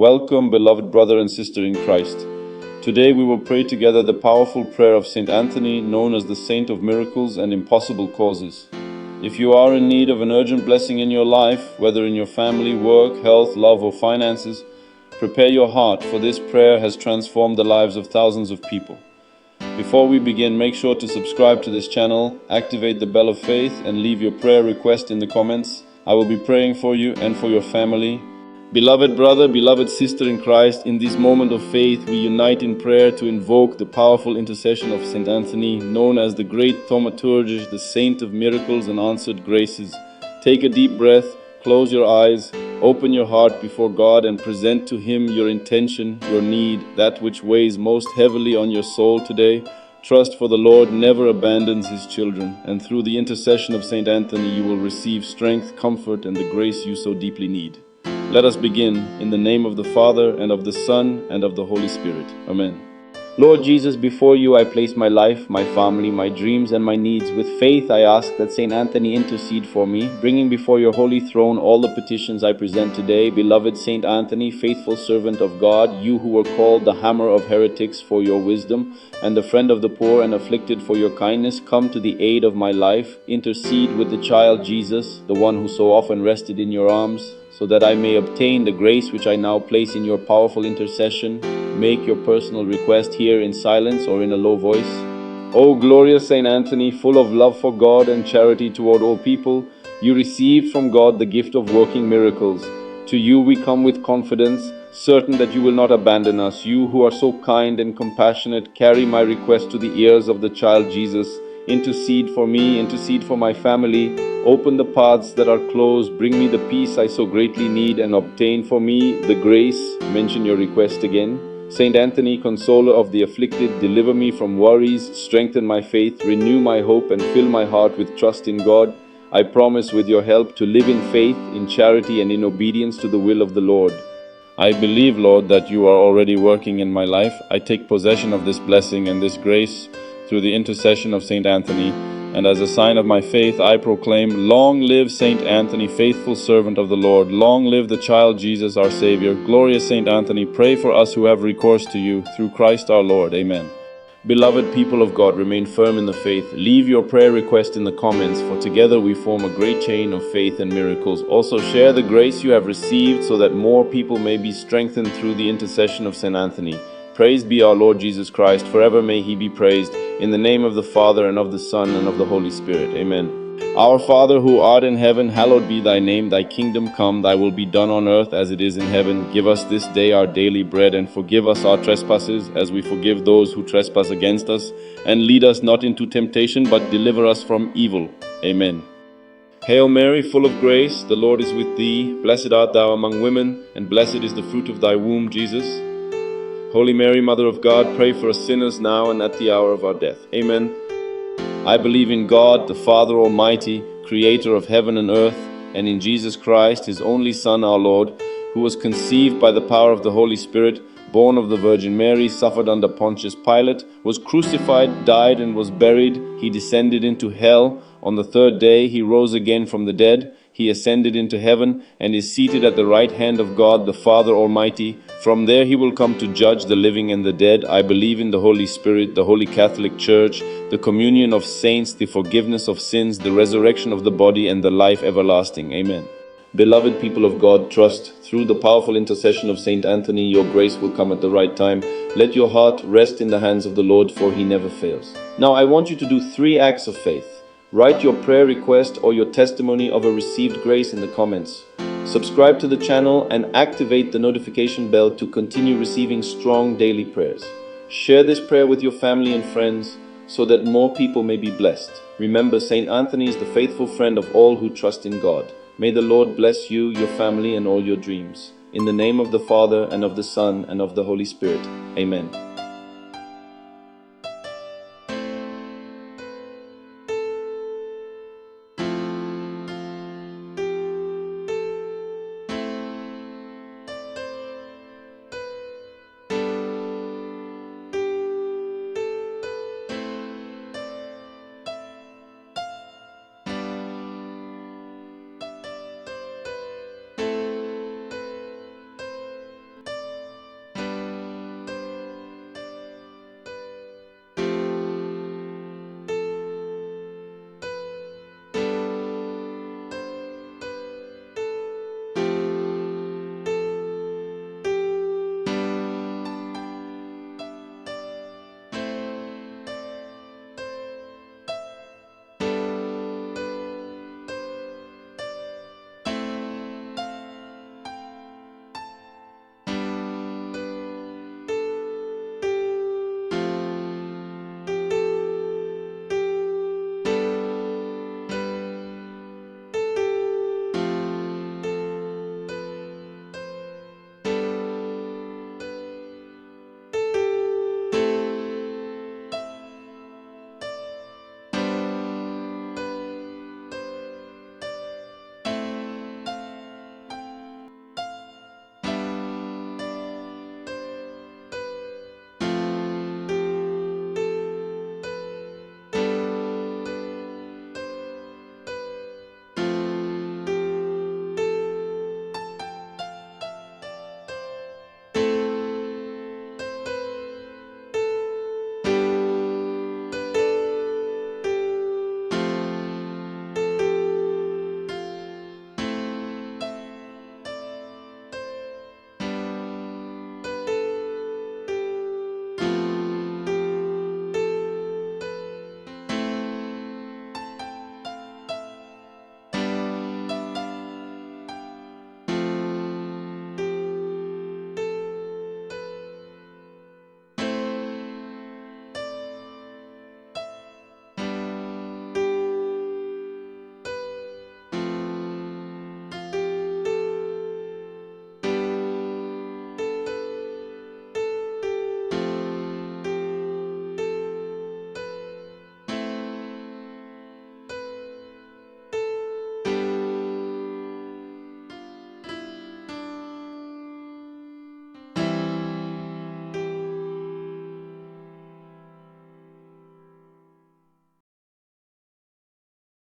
Welcome, beloved brother and sister in Christ. Today we will pray together the powerful prayer of Saint Anthony, known as the Saint of Miracles and Impossible Causes. If you are in need of an urgent blessing in your life, whether in your family, work, health, love, or finances, prepare your heart, for this prayer has transformed the lives of thousands of people. Before we begin, make sure to subscribe to this channel, activate the bell of faith, and leave your prayer request in the comments. I will be praying for you and for your family. Beloved brother, beloved sister in Christ, in this moment of faith, we unite in prayer to invoke the powerful intercession of Saint Anthony, known as the great thaumaturge, the saint of miracles and answered graces. Take a deep breath, close your eyes, open your heart before God and present to Him your intention, your need, that which weighs most heavily on your soul today. Trust, for the Lord never abandons His children, and through the intercession of Saint Anthony you will receive strength, comfort, and the grace you so deeply need. Let us begin in the name of the Father, and of the Son, and of the Holy Spirit. Amen. Lord Jesus, before you I place my life, my family, my dreams, and my needs. With faith I ask that Saint Anthony intercede for me, bringing before your holy throne all the petitions I present today. Beloved Saint Anthony, faithful servant of God, you who were called the hammer of heretics for your wisdom, and the friend of the poor and afflicted for your kindness, come to the aid of my life. Intercede with the child Jesus, the one who so often rested in your arms, so that I may obtain the grace which I now place in your powerful intercession. Make your personal request here in silence or in a low voice. O glorious Saint Anthony, full of love for God and charity toward all people, you received from God the gift of working miracles. To you we come with confidence, certain that you will not abandon us. You who are so kind and compassionate, carry my request to the ears of the child Jesus. Intercede for me, intercede for my family. Open the paths that are closed, bring me the peace I so greatly need, and obtain for me the grace. Mention your request again. Saint Anthony, consoler of the afflicted, deliver me from worries, strengthen my faith, renew my hope, and fill my heart with trust in God. I promise with your help to live in faith, in charity, and in obedience to the will of the Lord. I believe, Lord, that you are already working in my life. I take possession of this blessing and this grace through the intercession of Saint Anthony. And as a sign of my faith, I proclaim, long live Saint Anthony, faithful servant of the Lord. Long live the child Jesus, our Savior. Glorious Saint Anthony, pray for us who have recourse to you, through Christ our Lord. Amen. Beloved people of God, remain firm in the faith. Leave your prayer request in the comments, for together we form a great chain of faith and miracles. Also share the grace you have received, so that more people may be strengthened through the intercession of Saint Anthony. Praised be our Lord Jesus Christ, forever may He be praised. In the name of the Father, and of the Son, and of the Holy Spirit. Amen. Our Father, who art in heaven, hallowed be thy name. Thy kingdom come, thy will be done on earth as it is in heaven. Give us this day our daily bread, and forgive us our trespasses, as we forgive those who trespass against us. And lead us not into temptation, but deliver us from evil. Amen. Hail Mary, full of grace, the Lord is with thee. Blessed art thou among women, and blessed is the fruit of thy womb, Jesus. Holy Mary, Mother of God, pray for us sinners now and at the hour of our death. Amen. I believe in God, the Father Almighty, creator of heaven and earth, and in Jesus Christ, His only Son, our Lord, who was conceived by the power of the Holy Spirit, born of the Virgin Mary, suffered under Pontius Pilate, was crucified, died, and was buried. He descended into hell. On the third day He rose again from the dead. He ascended into heaven and is seated at the right hand of God, the Father Almighty. From there He will come to judge the living and the dead. I believe in the Holy Spirit, the Holy Catholic Church, the communion of saints, the forgiveness of sins, the resurrection of the body, and the life everlasting. Amen. Beloved people of God, trust. Through the powerful intercession of Saint Anthony, your grace will come at the right time. Let your heart rest in the hands of the Lord, for He never fails. Now I want you to do 3 acts of faith. Write your prayer request or your testimony of a received grace in the comments. Subscribe to the channel and activate the notification bell to continue receiving strong daily prayers. Share this prayer with your family and friends so that more people may be blessed. Remember, Saint Anthony is the faithful friend of all who trust in God. May the Lord bless you, your family, and all your dreams. In the name of the Father, and of the Son, and of the Holy Spirit. Amen.